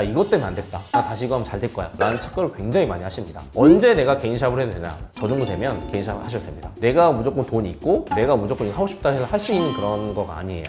나 이것 때문에 안 됐다, 나 다시 이거 하면 잘 될 거야 라는 착각을 굉장히 많이 하십니다. 언제 내가 개인 샵을 해도 되냐? 저 정도 되면 개인 샵을 하셔도 됩니다. 내가 무조건 돈이 있고 내가 무조건 이거 하고 싶다 해서 할 수 있는 그런 거가 아니에요.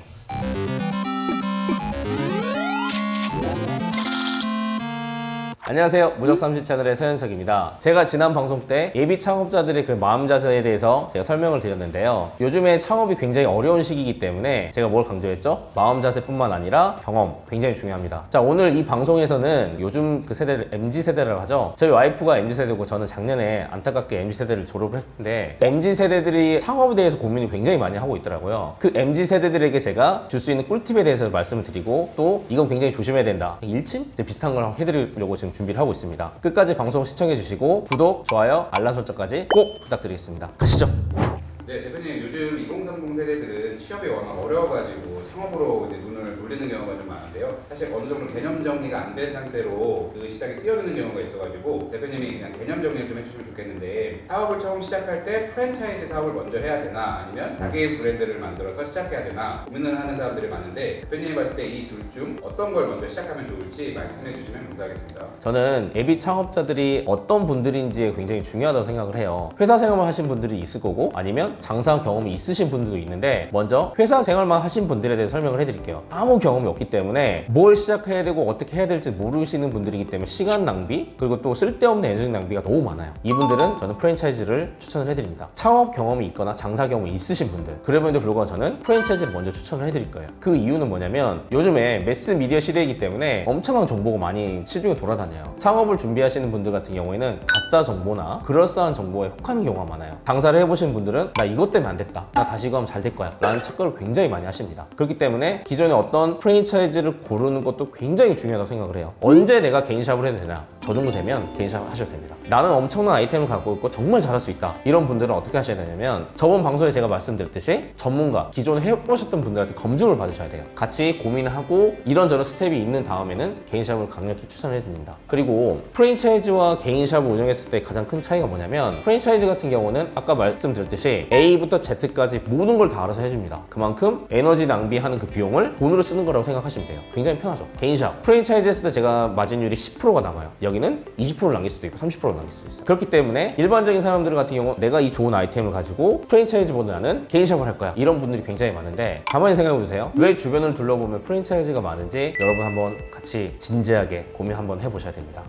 안녕하세요, 무적삼시 채널의 서현석입니다. 제가 지난 방송 때 예비 창업자들의 그 마음 자세에 대해서 제가 설명을 드렸는데요. 요즘에 창업이 굉장히 어려운 시기이기 때문에 제가 뭘 강조했죠? 마음 자세뿐만 아니라 경험 굉장히 중요합니다. 자, 오늘 이 방송에서는 요즘 그 세대를 MZ세대라고 하죠. 저희 와이프가 MZ세대고 저는 작년에 안타깝게 MZ세대를 졸업을 했는데 MZ세대들이 창업에 대해서 고민을 굉장히 많이 하고 있더라고요. 그 MZ세대들에게 제가 줄 수 있는 꿀팁에 대해서 말씀을 드리고, 또 이건 굉장히 조심해야 된다, 일침? 비슷한 걸 해드리려고 지금 준비를 하고 있습니다. 끝까지 방송 시청해 주시고 구독, 좋아요, 알람 설정까지 꼭 부탁드리겠습니다. 가시죠. 네, 대표님, 요즘 2030 세대들은 취업이 워낙 어려워가지고 창업으로 이제 눈을 돌리는 경우가 좀 많은데요. 사실 어느 정도 개념 정리가 안 된 상태로 그 시장에 뛰어드는 경우가 있어가지고 대표님이 그냥 개념 정리를 좀 해주시면 좋겠는데, 사업을 처음 시작할 때 프랜차이즈 사업을 먼저 해야 되나, 아니면 자기 브랜드를 만들어서 시작해야 되나 고민을 하는 사람들이 많은데, 대표님이 봤을 때 이 둘 중 어떤 걸 먼저 시작하면 좋을지 말씀해 주시면 감사하겠습니다. 저는 예비 창업자들이 어떤 분들인지 굉장히 중요하다고 생각을 해요. 회사 생활만 하신 분들이 있을 거고, 아니면 장사 경험이 있으신 분들도 있는데, 먼저 회사 생활만 하신 분들에 대해서 설명을 해드릴게요. 아무 경험이 없기 때문에 뭘 시작해야 되고 어떻게 해야 될지 모르시는 분들이기 때문에 시간 낭비, 그리고 또 쓸데없는 에너지 낭비가 너무 많아요. 이분들은 저는 프랜차이즈를 추천을 해드립니다. 창업 경험이 있거나 장사 경험이 있으신 분들, 그럼에도 불구하고 저는 프랜차이즈를 먼저 추천을 해드릴 거예요. 그 이유는 뭐냐면, 요즘에 매스미디어 시대이기 때문에 엄청난 정보가 많이 시중에 돌아다녀요. 창업을 준비하시는 분들 같은 경우에는 가짜 정보나 그럴싸한 정보에 혹하는 경우가 많아요. 장사를 해보신 분들은 나 이것 때문에 안 됐다, 나 다시 이거 하면 잘 될 거야 라는 착각을 굉장히 많이 하십니다. 그렇기 때문에 기존에 어떤 프랜차이즈를 고르는 것도 굉장히 중요하다고 생각을 해요. 언제 내가 개인 샵을 해도 되냐? 저 정도 되면 개인 샵을 하셔도 됩니다. 나는 엄청난 아이템을 갖고 있고 정말 잘할 수 있다, 이런 분들은 어떻게 하셔야 되냐면, 저번 방송에 제가 말씀드렸듯이 전문가, 기존에 해보셨던 분들한테 검증을 받으셔야 돼요. 같이 고민하고 이런저런 스텝이 있는 다음에는 개인 샵을 강력히 추천을 해드립니다. 그리고 프랜차이즈와 개인 샵을 운영했을 때 가장 큰 차이가 뭐냐면, 프랜차이즈 같은 경우는 아까 말씀드렸듯이 A부터 Z까지 모든 걸 다 알아서 해줍니다. 그만큼 에너지 낭비하는 그 비용을 돈으로 쓰는 거라고 생각하시면 돼요. 굉장히 편하죠. 개인 샵, 프랜차이즈 했을 때 제가 마진율이 10%가 남아요. 여기는 20%를 남길 수도 있고 30%를 남길 수도 있어요. 그렇기 때문에 일반적인 사람들 같은 경우 내가 이 좋은 아이템을 가지고 프랜차이즈보다는 개인 샵을 할 거야, 이런 분들이 굉장히 많은데, 가만히 생각해 보세요. 왜 주변을 둘러보면 프랜차이즈가 많은지 여러분 한번 같이 진지하게 고민 한번 해보셔야 됩니다.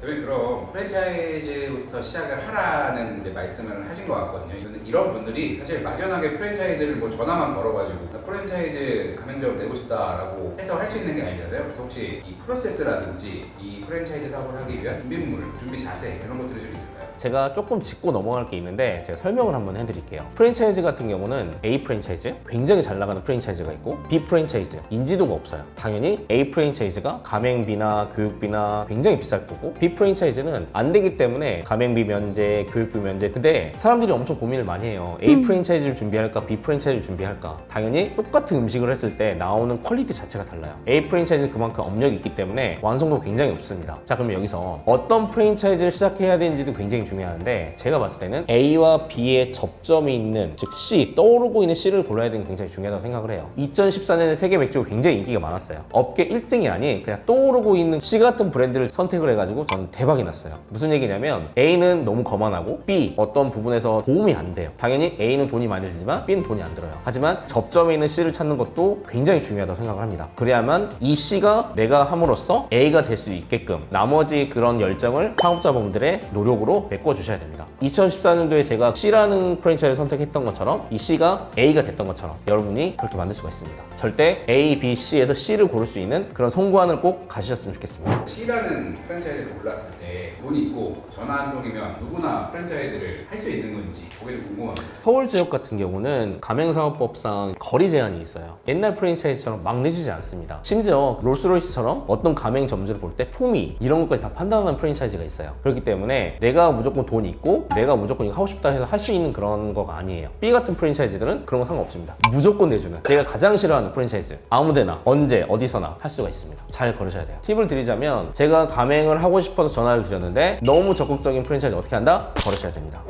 대표님, 그럼 프랜차이즈부터 시작을 하라는 이제 말씀을 하신 것 같거든요. 이런 분들이 사실 막연하게 프랜차이즈를 뭐 전화만 걸어가지고 나 프랜차이즈 가맹점 내고 싶다라고 해서 할 수 있는 게 아니잖아요. 그래서 혹시 이 프로세스라든지 이 프랜차이즈 사업을 하기 위한 준비물, 준비 자세, 이런 것들이 좀 있을까요? 제가 조금 짚고 넘어갈 게 있는데 제가 설명을 한번 해드릴게요. 프랜차이즈 같은 경우는 A 프랜차이즈, 굉장히 잘 나가는 프랜차이즈가 있고, B 프랜차이즈, 인지도가 없어요. 당연히 A 프랜차이즈가 가맹비나 교육비나 굉장히 비쌀 거고, B 프랜차이즈는 안 되기 때문에 가맹비 면제, 교육비 면제. 근데 사람들이 엄청 고민을 많이 해요. A 프랜차이즈를 준비할까, B 프랜차이즈를 준비할까. 당연히 똑같은 음식을 했을 때 나오는 퀄리티 자체가 달라요. A 프랜차이즈는 그만큼 업력이 있기 때문에 완성도 굉장히 높습니다. 자, 그럼 여기서 어떤 프랜차이즈를 시작해야 되는지도 굉장히 중요한데, 제가 봤을 때는 A와 B의 접점이 있는, 즉 C, 떠오르고 있는 C를 골라야 되는 게 굉장히 중요하다고 생각을 해요. 2014년에 세계 맥주가 굉장히 인기가 많았어요. 업계 1등이 아닌 그냥 떠오르고 있는 C 같은 브랜드를 선택을 해가지고 저는 대박이 났어요. 무슨 얘기냐면, A는 너무 거만하고 B 어떤 부분에서 도움이 안 돼요. 당연히 A는 돈이 많이 들지만 B는 돈이 안 들어요. 하지만 접점에 있는 C를 찾는 것도 굉장히 중요하다고 생각을 합니다. 그래야만 이 C가 내가 함으로써 A가 될 수 있게끔 나머지 그런 열정을 창업자분들의 노력으로 메꿔주셔야 됩니다. 2014년도에 제가 C라는 프랜차이즈를 선택했던 것처럼 이 C가 A가 됐던 것처럼 여러분이 그렇게 만들 수가 있습니다. 절대 A, B, C에서 C를 고를 수 있는 그런 성공안을 꼭 가지셨으면 좋겠습니다. C라는 프랜차이즈를 골랐을 때 돈이 있고 전화 한 통이면 누구나 프랜차이즈를 할 수 있는 건지 그게 좀 궁금합니다. 서울 지역 같은 경우는 가맹사업법상 거리 제한이 있어요. 옛날 프랜차이즈처럼 막 내주지 않습니다. 심지어 롤스로이스처럼 어떤 가맹점주를 볼 때 품위 이런 것까지 다 판단하는 프랜차이즈가 있어요. 그렇기 때문에 내가 무조건 돈이 있고 내가 무조건 이거 하고 싶다 해서 할 수 있는 그런 거가 아니에요. B 같은 프랜차이즈들은 그런 거 상관없습니다. 무조건 내주는, 제가 가장 싫어하는 프랜차이즈, 아무데나 언제 어디서나 할 수가 있습니다. 잘 걸으셔야 돼요. 팁을 드리자면, 제가 가맹을 하고 싶어서 전화를 드렸는데 너무 적극적인 프랜차이즈 어떻게 한다? 걸으셔야 됩니다.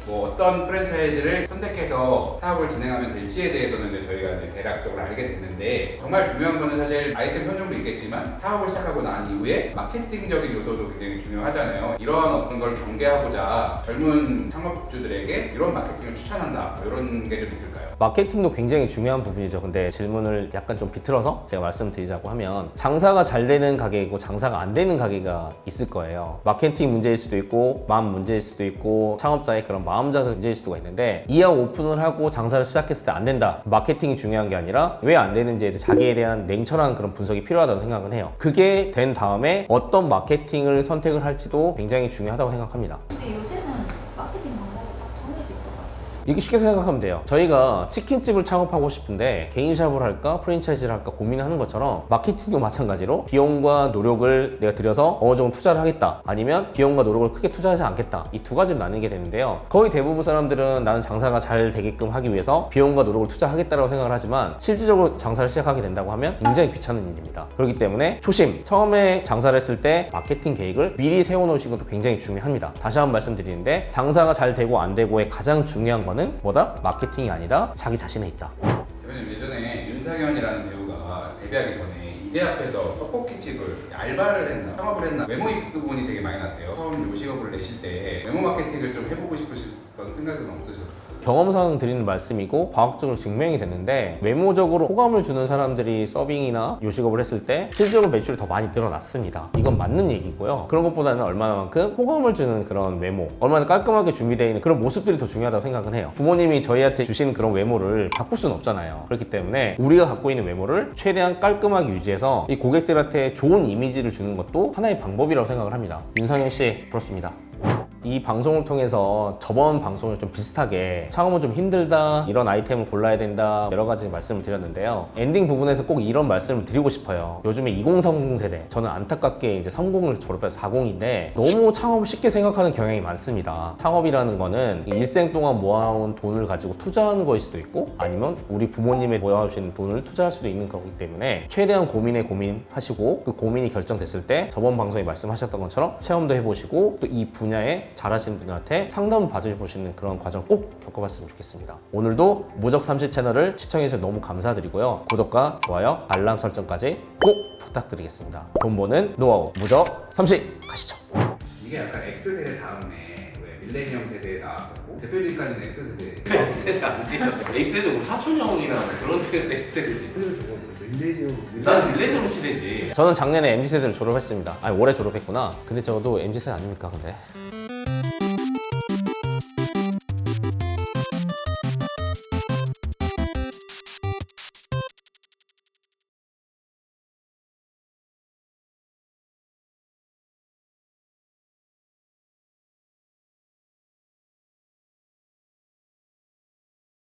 뭐 어떤 프랜차이즈를 선택해서 사업을 진행하면 될지에 대해서는 이제 저희가 이제 대략적으로 알게 됐는데, 정말 중요한 거는 사실 아이템 선정도 있겠지만 사업을 시작하고 난 이후에 마케팅적인 요소도 굉장히 중요하잖아요. 이러한 어떤 걸 경계하고자 젊은 창업주들에게 이런 마케팅을 추천한다, 뭐 이런 게 좀 있을까요? 마케팅도 굉장히 중요한 부분이죠. 근데 질문을 약간 좀 비틀어서 제가 말씀드리자고 하면, 장사가 잘 되는 가게이고 장사가 안 되는 가게가 있을 거예요. 마케팅 문제일 수도 있고 마음 문제일 수도 있고 창업자의 그런 마음 자세 문제일 수도 있는데, 이왕 오픈을 하고 장사를 시작했을 때 안 된다, 마케팅이 중요한 게 아니라 왜 안 되는지에 대해 자기에 대한 냉철한 그런 분석이 필요하다고 생각은 해요. 그게 된 다음에 어떤 마케팅을 선택을 할지도 굉장히 중요하다고 생각합니다. 근데 요새는 마케팅 방법이 다 정해져 있어가지고. 이렇게 쉽게 생각하면 돼요. 저희가 치킨집을 창업하고 싶은데 개인샵을 할까 프랜차이즈를 할까 고민하는 것처럼, 마케팅도 마찬가지로 비용과 노력을 내가 들여서 어느 정도 투자를 하겠다, 아니면 비용과 노력을 크게 투자하지 않겠다, 이 두 가지로 나뉘게 되는데요. 거의 대부분 사람들은 나는 장사가 잘 되게끔 하기 위해서 비용과 노력을 투자하겠다고 생각을 하지만, 실질적으로 장사를 시작하게 된다고 하면 굉장히 귀찮은 일입니다. 그렇기 때문에 초심, 처음에 장사를 했을 때 마케팅 계획을 미리 세워놓으시는 것도 굉장히 중요합니다. 다시 한번 말씀드리는데, 장사가 잘 되고 안 되고의 가장 중요한 거는 뭐다? 마케팅이 아니다, 자기 자신에 있다. 대표님, 예전에 윤상현이라는 배우가 데뷔하기 전에 이대 앞에서 떡볶이집을 알바를 했나 창업을 했나 외모 입소문이 되게 많이 났대요. 처음 요식업을 내실 때 외모 마케팅을 좀 해보고 싶으셨던 생각은 없으셨어요? 경험상 드리는 말씀이고 과학적으로 증명이 됐는데, 외모적으로 호감을 주는 사람들이 서빙이나 요식업을 했을 때 실질적으로 매출이 더 많이 늘어났습니다. 이건 맞는 얘기고요. 그런 것보다는 얼마나만큼 호감을 주는 그런 외모, 얼마나 깔끔하게 준비되어 있는 그런 모습들이 더 중요하다고 생각은 해요. 부모님이 저희한테 주신 그런 외모를 바꿀 수는 없잖아요. 그렇기 때문에 우리가 갖고 있는 외모를 최대한 깔끔하게 유지해서 이 고객들한테 좋은 이미지를 주는 것도 하나의 방법이라고 생각을 합니다. 윤상현 씨, 부럽습니다. 이 방송을 통해서 저번 방송을 좀 비슷하게 창업은 좀 힘들다, 이런 아이템을 골라야 된다, 여러 가지 말씀을 드렸는데요. 엔딩 부분에서 꼭 이런 말씀을 드리고 싶어요. 요즘에 2030 세대, 저는 안타깝게 이제 30을 졸업해서 40인데 너무 창업을 쉽게 생각하는 경향이 많습니다. 창업이라는 거는 일생 동안 모아온 돈을 가지고 투자하는 거일 수도 있고, 아니면 우리 부모님의 모아주신 돈을 투자할 수도 있는 거기 때문에 최대한 고민하시고, 그 고민이 결정됐을 때 저번 방송에 말씀하셨던 것처럼 체험도 해보시고, 또 이 분야에 잘하시는 분들한테 상담을 받으시는 그런 과정 꼭 겪어봤으면 좋겠습니다. 오늘도 무적삼시 채널을 시청해주셔서 너무 감사드리고요. 구독과 좋아요, 알람 설정까지 꼭 부탁드리겠습니다. 돈 버는 노하우 무적삼시 가시죠. 이게 약간 X세대 다음에 왜 밀레니엄 세대에 나왔었고, 대표님까지는 X세대. X세대 아니에요. X세대 우리 사촌 형이나 그런 X세대지. 밀레니엄. 난 밀레니엄 시대지. 저는 작년에 MZ세대를 졸업했습니다. 아니, 올해 졸업했구나. 근데 저도 MZ세대 아닙니까 근데.